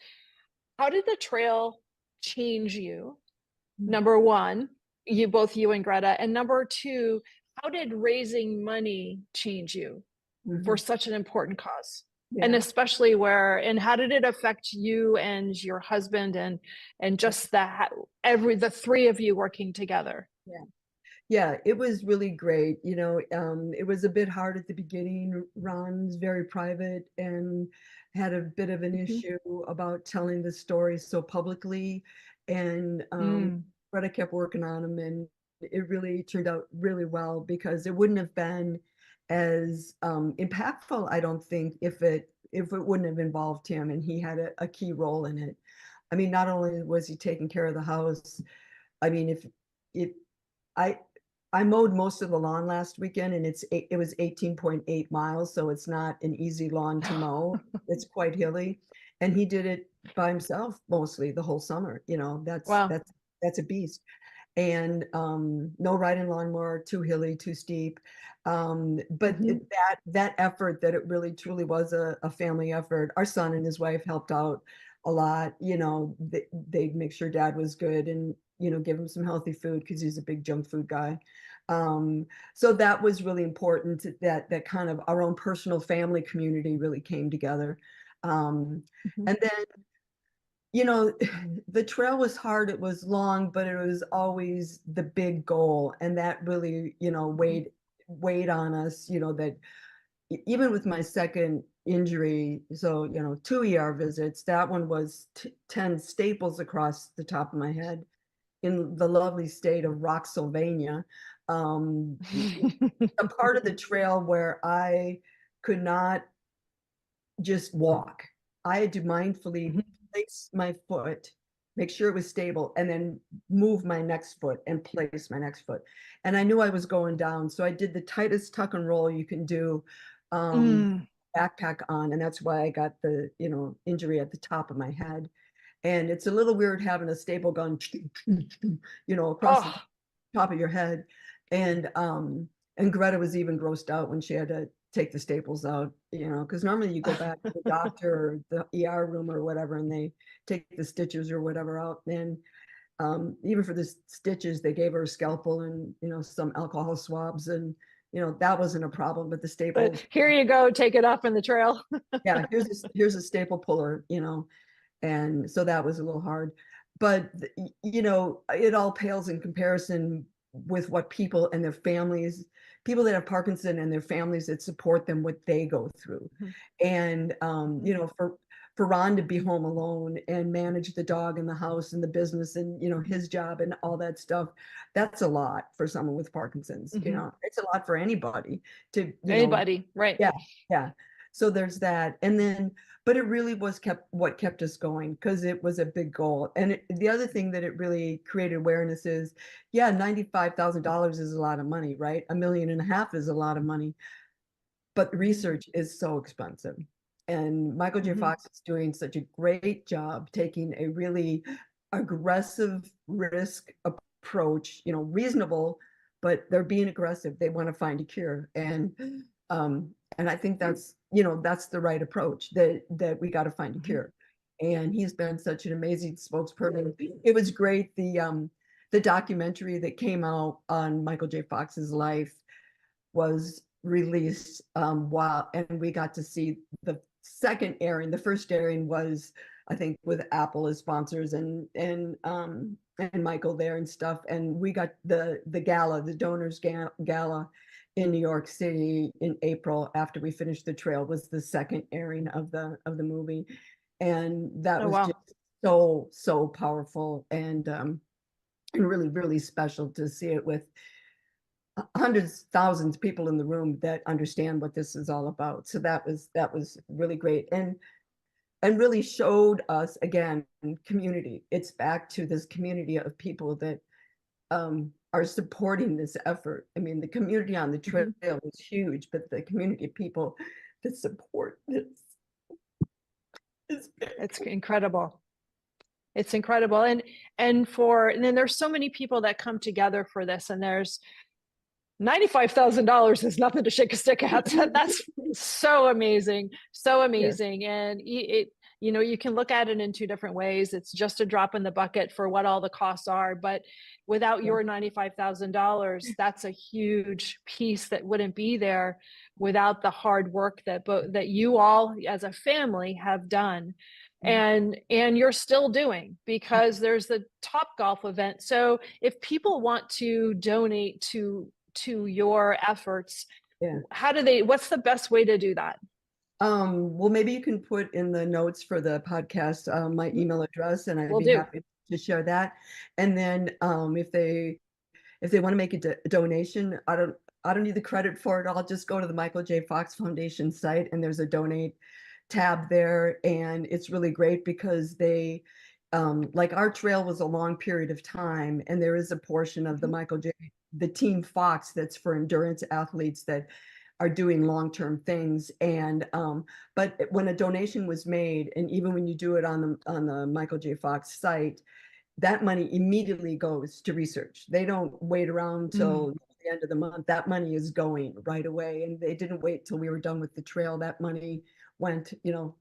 how did the trail change you? Number one, both you and Greta, and number two, how did raising money change you for such an important cause? Yeah. And especially and how did it affect you and your husband and just the three of you working together? Yeah, it was really great. It was a bit hard at the beginning. Ron's very private and had a bit of an issue about telling the story so publicly. And Greta kept working on him, and it really turned out really well, because it wouldn't have been as impactful, I don't think, if it wouldn't have involved him, and he had a key role in it. I mean, not only was he taking care of the house, I mean, if I I mowed most of the lawn last weekend, and it was 18.8 miles, so it's not an easy lawn to mow. It's quite hilly, and he did it by himself mostly the whole summer. You know, Wow. that's a beast. And no riding lawnmower, too hilly, too steep. But that effort, that it really truly was a family effort. Our son and his wife helped out a lot. You know, they'd make sure dad was good, and give him some healthy food, because he's a big junk food guy. So that was really important, that kind of our own personal family community really came together. And then, the trail was hard, it was long, but it was always the big goal. And that really, weighed on us, that even with my second injury, so, 2 ER visits, that one was 10 staples across the top of my head in the lovely state of Roxylvania. A part of the trail where I could not just walk. I had to mindfully place my foot, make sure it was stable, and then move my next foot and place my next foot. And I knew I was going down, so I did the tightest tuck and roll you can do, backpack on, and that's why I got the injury at the top of my head. And it's a little weird having a staple gun, across the top of your head. And Greta was even grossed out when she had to take the staples out, because normally you go back to the doctor or the ER room or whatever, and they take the stitches or whatever out. And even for the stitches, they gave her a scalpel and some alcohol swabs, and that wasn't a problem. But the staples, but here you go, take it off in the trail. yeah, here's a staple puller, and so that was a little hard. But it all pales in comparison with what people and their families, people that have Parkinson and their families that support them, what they go through. And for Ron to be home alone and manage the dog and the house and the business and his job and all that stuff, that's a lot for someone with Parkinson's. It's a lot for anybody to anybody, right? Yeah. So there's that. And then, but it really was what kept us going, because it was a big goal. And the other thing that it really created awareness is, yeah, $95,000 is a lot of money, right? $1.5 million is a lot of money, but research is so expensive. And Michael J. Fox is doing such a great job taking a really aggressive risk approach, reasonable, but they're being aggressive. They want to find a cure. And I think that's the right approach, that we got to find a cure. And he's been such an amazing spokesperson. It was great. The documentary that came out on Michael J. Fox's life was released and we got to see the second airing. The first airing was, I think, with Apple as sponsors and Michael there and stuff. And we got the gala, the donors gala in New York City in April, after we finished the trail, was the second airing of the movie. And that was just so powerful, and really, really special to see it with hundreds, thousands of people in the room that understand what this is all about. So that was really great, and really showed us, again, community. It's back to this community of people that are supporting this effort. I mean, the community on the trail is huge, but the community of people that support this is big. It's incredible. It's incredible. And then there's so many people that come together for this, and there's $95,000 is nothing to shake a stick at. That's so amazing. So amazing. Yeah. And you can look at it in two different ways. It's just a drop in the bucket for what all the costs are, but without your $95,000, that's a huge piece that wouldn't be there without the hard work that you all as a family have done. And you're still doing, because there's the Topgolf event. So if people want to donate to your efforts, what's the best way to do that? Well, maybe you can put in the notes for the podcast my email address, and I'd be happy to share that. And then if if they want to make a donation, I don't need the credit for it. I'll just go to the Michael J. Fox Foundation site, and there's a donate tab there, and it's really great because they like our trail was a long period of time, and there is a portion of the Team Fox that's for endurance athletes that are doing long-term things. And but when a donation was made, and even when you do it on the Michael J. Fox site, that money immediately goes to research. They don't wait around till the end of the month. That money is going right away, and they didn't wait till we were done with the trail. That money went,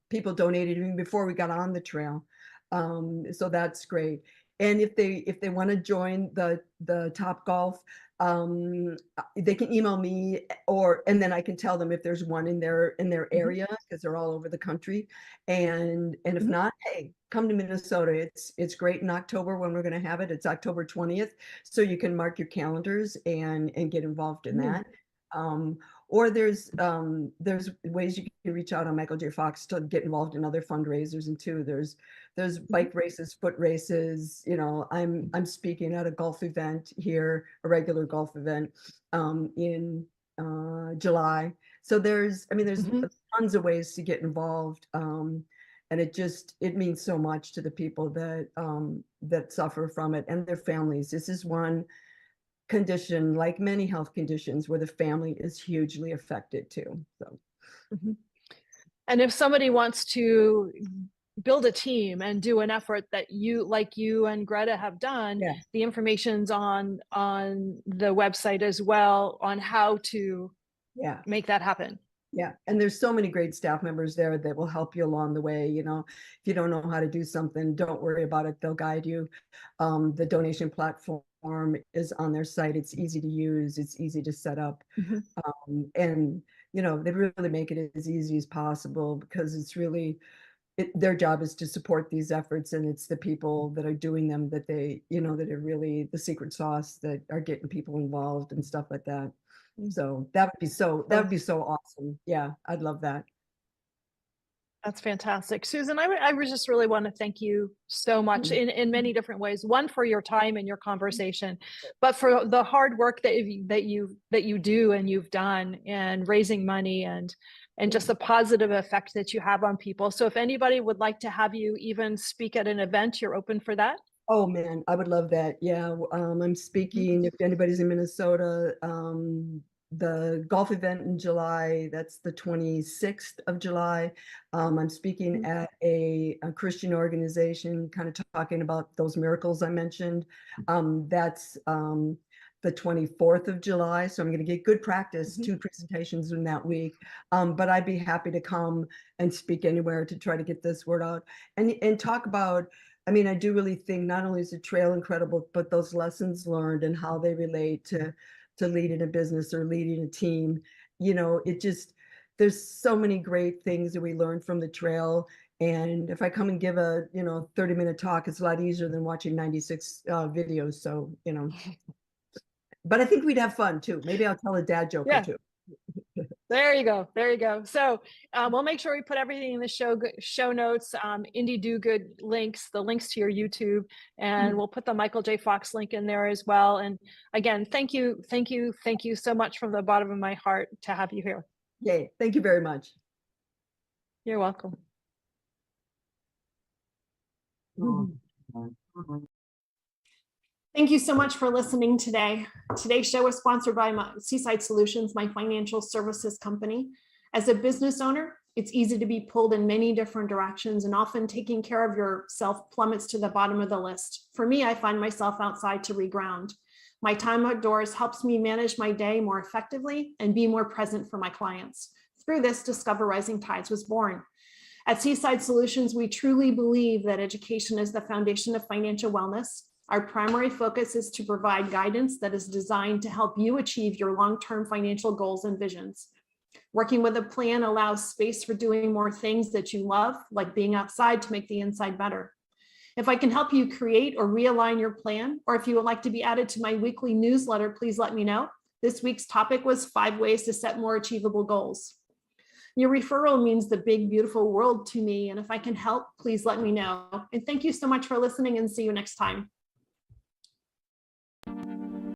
people donated even before we got on the trail. So that's great. And if they want to join the Top Golf, they can email me, and then I can tell them if there's one in their area, because they're all over the country. And if not, hey, come to Minnesota. It's great in October when we're going to have it. It's October 20th, so you can mark your calendars and get involved in that. Or there's ways you can reach out on Michael J. Fox to get involved in other fundraisers, and too. There's bike races, foot races. I'm speaking at a golf event here, a regular golf event, in July. So there's tons of ways to get involved, and it means so much to the people that suffer from it and their families. This is one condition, like many health conditions, where the family is hugely affected too. So, and if somebody wants to build a team and do an effort that you and Greta have done, the information's on the website as well on how to make that happen. Yeah, and there's so many great staff members there that will help you along the way. If you don't know how to do something, don't worry about it. They'll guide you. The donation platform is on their site. It's easy to use. It's easy to set up. And, they really make it as easy as possible, because it's really, their job is to support these efforts, and it's the people that are doing them that they, that are really the secret sauce that are getting people involved and stuff like that. So that would be so awesome. Yeah, I'd love that. That's fantastic. Susan, I would just really want to thank you so much in many different ways. One, for your time and your conversation, but for the hard work that you do and you've done, and raising money and just the positive effect that you have on people. So if anybody would like to have you even speak at an event, you're open for that? Oh man, I would love that. Yeah, I'm speaking, if anybody's in Minnesota, the golf event in July, that's the 26th of July. I'm speaking at a Christian organization, kind of talking about those miracles I mentioned. That's the 24th of July. So I'm going to get good practice, 2 presentations in that week. But I'd be happy to come and speak anywhere to try to get this word out and talk about, I do really think not only is the trail incredible, but those lessons learned and how they relate to leading a business or leading a team. There's so many great things that we learned from the trail. And if I come and give a 30-minute talk, it's a lot easier than watching 96 videos. So, but I think we'd have fun too. Maybe I'll tell a dad joke or two. There you go. So we'll make sure we put everything in the show notes, Indie Do Good links, the links to your YouTube, and we'll put the Michael J. Fox link in there as well. And again, thank you so much from the bottom of my heart to have you here. Yay, thank you very much. You're welcome. Thank you so much for listening today. Today's show is sponsored by Seaside Solutions, my financial services company. As a business owner, it's easy to be pulled in many different directions, and often taking care of yourself plummets to the bottom of the list. For me, I find myself outside to reground. My time outdoors helps me manage my day more effectively and be more present for my clients. Through this, Discover Rising Tides was born. At Seaside Solutions, we truly believe that education is the foundation of financial wellness. Our primary focus is to provide guidance that is designed to help you achieve your long-term financial goals and visions. Working with a plan allows space for doing more things that you love, like being outside to make the inside better. If I can help you create or realign your plan, or if you would like to be added to my weekly newsletter, please let me know. This week's topic was 5 ways to set more achievable goals. Your referral means the big, beautiful world to me, and if I can help, please let me know. And thank you so much for listening, and see you next time.